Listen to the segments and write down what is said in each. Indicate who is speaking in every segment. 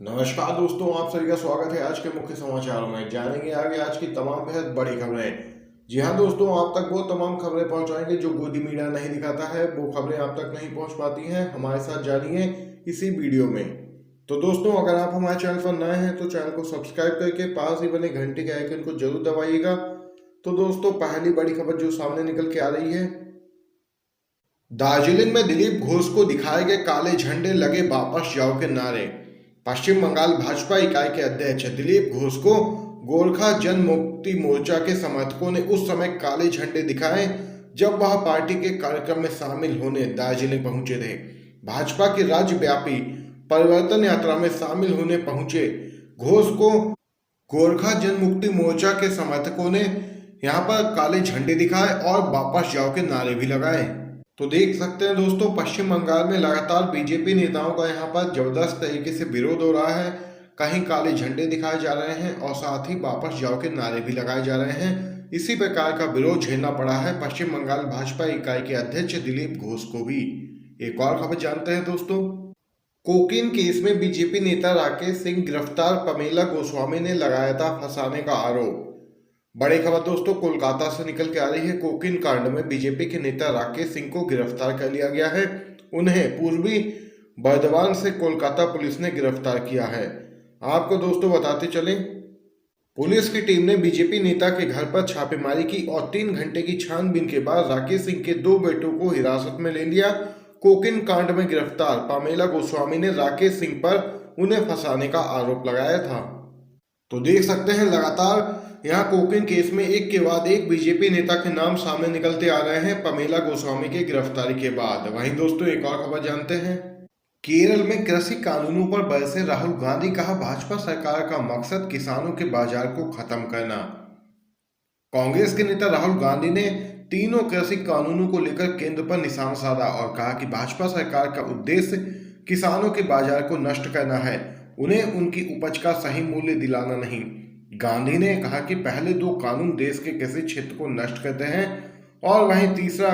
Speaker 1: नमस्कार दोस्तों, आप सभी का स्वागत है आज के मुख्य समाचारों में। जानेंगे आगे आज की तमाम बेहद बड़ी खबरें। जी हां दोस्तों, आप तक वो तमाम खबरें पहुंचाएंगे जो गोदी मीडिया नहीं दिखाता है। वो खबरें आप तक नहीं पहुंच पाती हैं, हमारे साथ जानिए इसी वीडियो में। तो दोस्तों, अगर आप हमारे चैनल पर नए हैं तो चैनल को सब्सक्राइब करके पास ही बने घंटी के आइकन को जरूर दबाइएगा। तो दोस्तों, पहली बड़ी खबर जो सामने निकल के आ रही है, दार्जिलिंग में दिलीप घोष को दिखाए गए काले झंडे, लगे वापस जाओ के नारे। पश्चिम बंगाल भाजपा इकाई के अध्यक्ष दिलीप घोष को गोरखा जन मुक्ति मोर्चा के समर्थकों ने उस समय काले झंडे दिखाए जब वह पार्टी के कार्यक्रम में शामिल होने दार्जिलिंग पहुंचे थे। भाजपा की राज्यव्यापी परिवर्तन यात्रा में शामिल होने पहुंचे घोष को गोरखा जन मुक्ति मोर्चा के समर्थकों ने यहां पर काले झंडे दिखाए और वापस जाओ के नारे भी लगाए। तो देख सकते हैं दोस्तों, पश्चिम बंगाल में लगातार बीजेपी नेताओं का यहाँ पर जबरदस्त तरीके से विरोध हो रहा है। कहीं काले झंडे दिखाए जा रहे हैं और साथ ही वापस जाओ के नारे भी लगाए जा रहे हैं। इसी प्रकार का विरोध झेलना पड़ा है पश्चिम बंगाल भाजपा इकाई के अध्यक्ष दिलीप घोष को भी। एक और खबर जानते हैं दोस्तों, कोकीन केस में बीजेपी नेता राकेश सिंह गिरफ्तार, पमेला गोस्वामी ने लगाया था फंसाने का आरोप। बड़ी खबर दोस्तों कोलकाता से निकल के आ रही है। कोकीन कांड में बीजेपी के नेता राकेश सिंह को गिरफ्तार कर लिया गया है। उन्हें पूर्वी बर्दवान से कोलकाता पुलिस ने गिरफ्तार किया है। आपको दोस्तों बताते चलें, पुलिस की टीम ने बीजेपी नेता के घर पर छापेमारी की और 3 घंटे की छानबीन के बाद राकेश सिंह के 2 बेटों को हिरासत में ले लिया। कोकीन कांड में गिरफ्तार पमेला गोस्वामी ने राकेश सिंह पर उन्हें फंसाने का आरोप लगाया था। तो देख सकते हैं लगातार यहाँ कोकीन केस में एक के बाद एक बीजेपी नेता के नाम सामने निकलते आ रहे हैं पमेला गोस्वामी के गिरफ्तारी के बाद। वहीं दोस्तों एक और खबर जानते हैं, केरल में कृषि कानूनों पर बरसे राहुल गांधी, कहा भाजपा सरकार का मकसद किसानों के बाजार को खत्म करना। कांग्रेस के नेता राहुल गांधी ने तीनों कृषि कानूनों को लेकर केंद्र पर निशान साधा और कहा कि भाजपा सरकार का उद्देश्य किसानों के बाजार को नष्ट करना है, उन्हें उनकी उपज का सही मूल्य दिलाना नहीं। गांधी ने कहा कि पहले 2 कानून देश के कृषि क्षेत्र को नष्ट करते हैं और वहीं तीसरा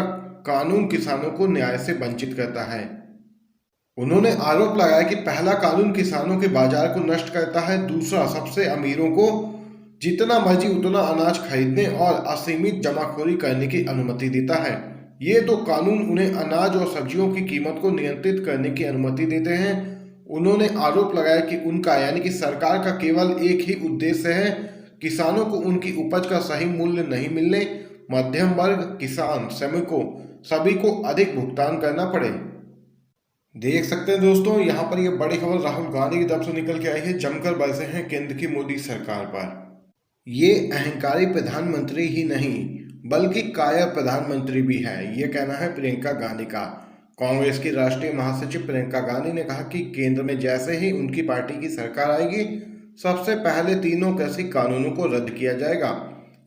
Speaker 1: कानून किसानों को न्याय से वंचित करता है। उन्होंने आरोप लगाया कि पहला कानून किसानों के बाजार को नष्ट करता है, दूसरा सबसे अमीरों को जितना मर्जी उतना अनाज खरीदने और असीमित जमाखोरी करने की अनुमति देता है। ये 2 कानून उन्हें अनाज और सब्जियों की कीमत को नियंत्रित करने की अनुमति देते हैं। उन्होंने आरोप लगाया कि उनका यानी कि सरकार का केवल एक ही उद्देश्य है, किसानों को उनकी उपज का सही मूल्य नहीं मिलने, मध्यम वर्ग, किसान, श्रमिकों सभी को अधिक भुगतान करना पड़े। देख सकते हैं दोस्तों, यहाँ पर यह बड़ी खबर राहुल गांधी की तरफ से निकल के आई है। जमकर बरसे हैं केंद्र की मोदी सरकार पर। ये अहंकारी प्रधानमंत्री ही नहीं बल्कि कायर प्रधानमंत्री भी है, ये कहना है प्रियंका गांधी का। कांग्रेस की राष्ट्रीय महासचिव प्रियंका गांधी ने कहा कि केंद्र में जैसे ही उनकी पार्टी की सरकार आएगी, सबसे पहले तीनों कृषि कानूनों को रद्द किया जाएगा।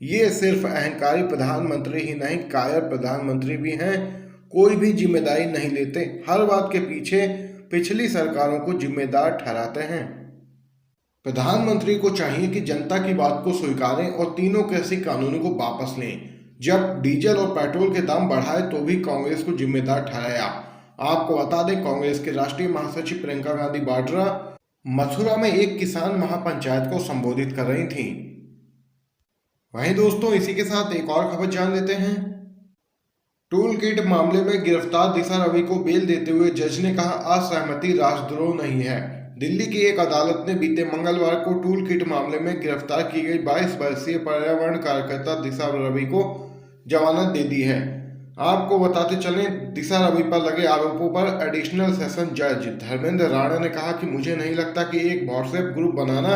Speaker 1: ये सिर्फ अहंकारी प्रधानमंत्री ही नहीं, कायर प्रधानमंत्री भी हैं, कोई भी जिम्मेदारी नहीं लेते, हर बात के पीछे पिछली सरकारों को जिम्मेदार ठहराते हैं। प्रधानमंत्री को चाहिए कि जनता की बात को स्वीकारें और तीनों कृषि कानूनों को वापस लें। जब डीजल और पेट्रोल के दाम बढ़ाए तो भी कांग्रेस को जिम्मेदार ठहराया। आपको बता दें, कांग्रेस के राष्ट्रीय महासचिव प्रियंका गांधी वाड्रा मथुरा में एक किसान महापंचायत को संबोधित कर रही थी। वहीं दोस्तों इसी के साथ एक और खबर जान लेते हैं। टूल किट मामले में गिरफ्तार दिशा रवि को बेल देते हुए जज ने कहा, असहमति राष्ट्रद्रोह नहीं है। दिल्ली की एक अदालत ने बीते मंगलवार को टूल किट मामले में गिरफ्तार की गई 22 वर्षीय पर्यावरण कार्यकर्ता दिशा रवि को जमानत दे दी है। आपको बताते चलें, दिशा रवि पर लगे आरोपों पर एडिशनल सेशन जज धर्मेंद्र राणा ने कहा कि मुझे नहीं लगता कि एक व्हाट्सएप ग्रुप बनाना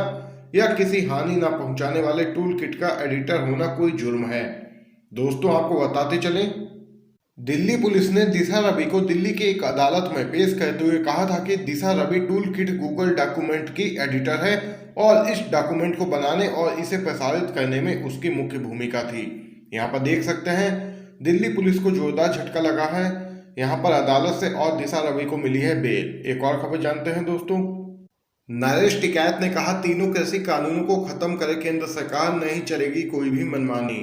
Speaker 1: या किसी हानि न पहुंचाने वाले टूल किट का एडिटर होना कोई जुर्म है। दोस्तों आपको बताते चलें, दिल्ली पुलिस ने दिशा रवि को दिल्ली की एक अदालत में पेश करते हुए कहा था कि Disha Ravi tool kit Google document की एडिटर है और इस डॉक्यूमेंट को बनाने और इसे प्रसारित करने में उसकी मुख्य भूमिका थी। यहाँ पर देख सकते हैं दिल्ली पुलिस को जोरदार झटका लगा है यहाँ पर अदालत से और दिशा रवि को मिली है बेल। एक और खबर जानते हैं दोस्तों, नरेश टिकैत ने कहा तीनों कृषि कानूनों को खत्म करे केंद्र सरकार, नहीं चलेगी कोई भी मनमानी।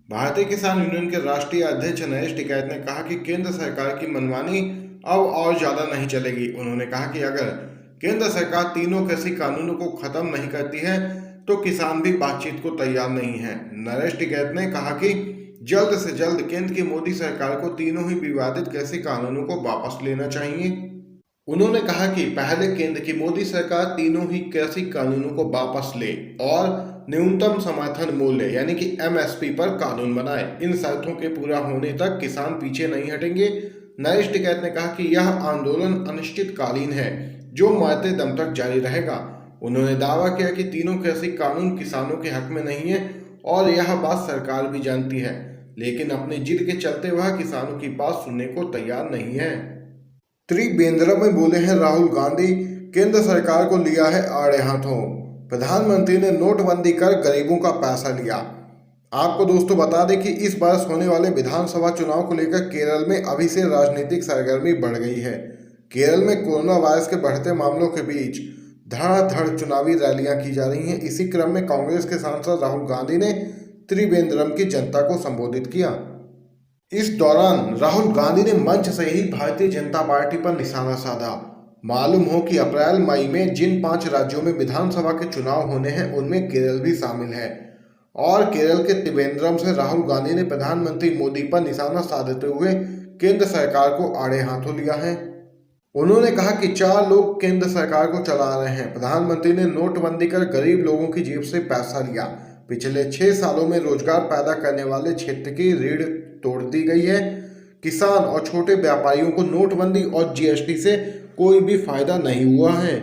Speaker 1: भारतीय किसान यूनियन के राष्ट्रीय अध्यक्ष नरेश टिकैत ने कहा कि केंद्र सरकार की मनमानी अब और ज्यादा नहीं चलेगी। उन्होंने कहा कि अगर केंद्र सरकार तीनों कृषि कानूनों को खत्म नहीं करती है तो किसान भी बातचीत को तैयार नहीं है। नरेश टिकैत ने कहा कि जल्द से जल्द केंद्र की मोदी सरकार को तीनों ही विवादित कृषि कानूनों को वापस लेना चाहिए। उन्होंने कहा कि पहले केंद्र की मोदी सरकार तीनों ही कृषि कानूनों को वापस ले और न्यूनतम समर्थन मूल्य यानी कि एमएसपी पर कानून बनाए। इन शर्तों के पूरा होने तक किसान पीछे नहीं हटेंगे। नरेश टिकैत ने कहा कि यह आंदोलन अनिश्चितकालीन है जो मरते दम तक जारी रहेगा। उन्होंने दावा किया कि तीनों कृषि कानून किसानों के हक में नहीं है और यह बात सरकार भी जानती है, लेकिन अपनी जिद के चलते वह किसानों की बात सुनने को तैयार नहीं है। त्रिवेंद्रम में बोले हैं राहुल गांधी, केंद्र सरकार को लिया है आड़े हाथों। प्रधानमंत्री ने नोटबंदी कर गरीबों का पैसा लिया। आपको दोस्तों बता दें कि इस वर्ष होने वाले विधानसभा चुनाव को लेकर केरल में अभी से राजनीतिक सरगर्मी बढ़ गई है। केरल में कोरोना वायरस के बढ़ते मामलों के बीच धड़ाधड़ चुनावी रैलियां की जा रही हैं। इसी क्रम में कांग्रेस के सांसद राहुल गांधी ने त्रिवेंद्रम की जनता को संबोधित किया। इस दौरान राहुल गांधी ने मंच से ही भारतीय जनता पार्टी पर निशाना साधा। मालूम हो कि अप्रैल मई में जिन 5 राज्यों में विधानसभा के चुनाव होने हैं उनमें केरल भी शामिल है और केरल के त्रिवेंद्रम से राहुल गांधी ने प्रधानमंत्री मोदी पर निशाना साधते हुए केंद्र सरकार को आड़े हाथों लिया है। उन्होंने कहा कि 4 लोग केंद्र सरकार को चला रहे हैं। प्रधानमंत्री ने नोटबंदी कर गरीब लोगों की जेब से पैसा लिया। पिछले 6 सालों में रोजगार पैदा करने वाले क्षेत्र की रीढ़ तोड़ दी गई है। किसान और छोटे व्यापारियों को नोटबंदी और जीएसटी से कोई भी फायदा नहीं हुआ है।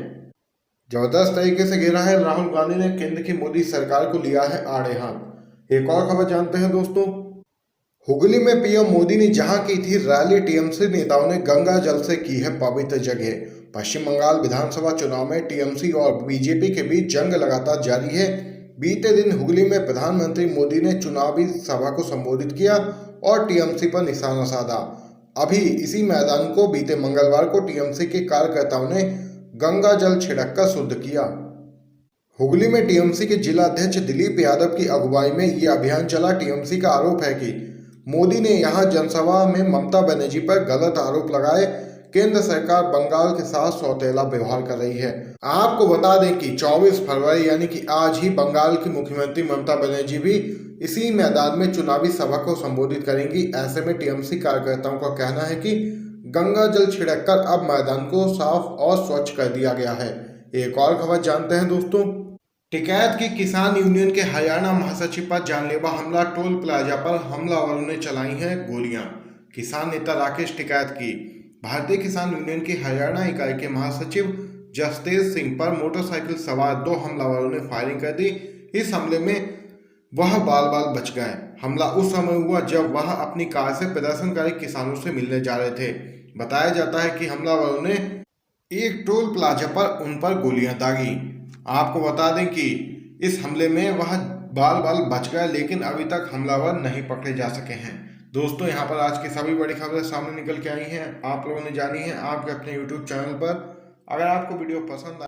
Speaker 1: जबरदस्त तरीके से घेरा है राहुल गांधी ने केंद्र की मोदी सरकार को लिया है आड़े हाथ। एक और खबर जानते हैं दोस्तों। हुगली में पीएम मोदी ने जहां की थी रैली, टीएमसी नेताओं ने गंगा जल से की है पवित्र जगह। पश्चिम बंगाल विधानसभा चुनाव में टीएमसी और बीजेपी के बीच जंग लगातार जारी है। बीते दिन हुगली में प्रधानमंत्री मोदी ने चुनावी सभा को संबोधित किया और टीएमसी पर निशाना साधा। अभी इसी मैदान को बीते मंगलवार को टीएमसी के कार्यकर्ताओं ने गंगा जल छिड़क कर शुद्ध किया। हुगली में टीएमसी के जिला अध्यक्ष दिलीप यादव की अगुवाई में ये अभियान चला। टीएमसी का आरोप है कि मोदी ने यहां जनसभा में ममता बनर्जी पर गलत आरोप लगाए। केंद्र सरकार बंगाल के साथ सौतेला व्यवहार कर रही है। आपको बता दें कि 24 फरवरी यानी कि आज ही बंगाल की मुख्यमंत्री ममता बनर्जी भी इसी मैदान में चुनावी सभा को संबोधित करेंगी। ऐसे में टीएमसी कार्यकर्ताओं का कहना है कि गंगा जल छिड़ककर अब मैदान को साफ और स्वच्छ कर दिया गया है। एक और खबर जानते हैं दोस्तों। टिकैत की किसान यूनियन के हरियाणा महासचिव पर जानलेवा हमला, टोल प्लाजा पर हमलावरों ने चलाई हैं गोलियां। किसान नेता राकेश टिकैत की भारतीय किसान यूनियन की हरियाणा इकाई के महासचिव जसतेज सिंह पर मोटरसाइकिल सवार 2 हमलावरों ने फायरिंग कर दी। इस हमले में वह बाल बाल बच गए। हमला उस समय हुआ जब वह अपनी कार से प्रदर्शनकारी किसानों से मिलने जा रहे थे। बताया जाता है कि हमलावरों ने एक टोल प्लाजा पर उन पर गोलियां दागी। आपको बता दें कि इस हमले में वह बाल बाल बच गए, लेकिन अभी तक हमलावर नहीं पकड़े जा सके हैं। दोस्तों, यहाँ पर आज की सभी बड़ी खबरें सामने निकल के आई हैं, आप लोगों ने जानी है आपके अपने YouTube चैनल पर। अगर आपको वीडियो पसंद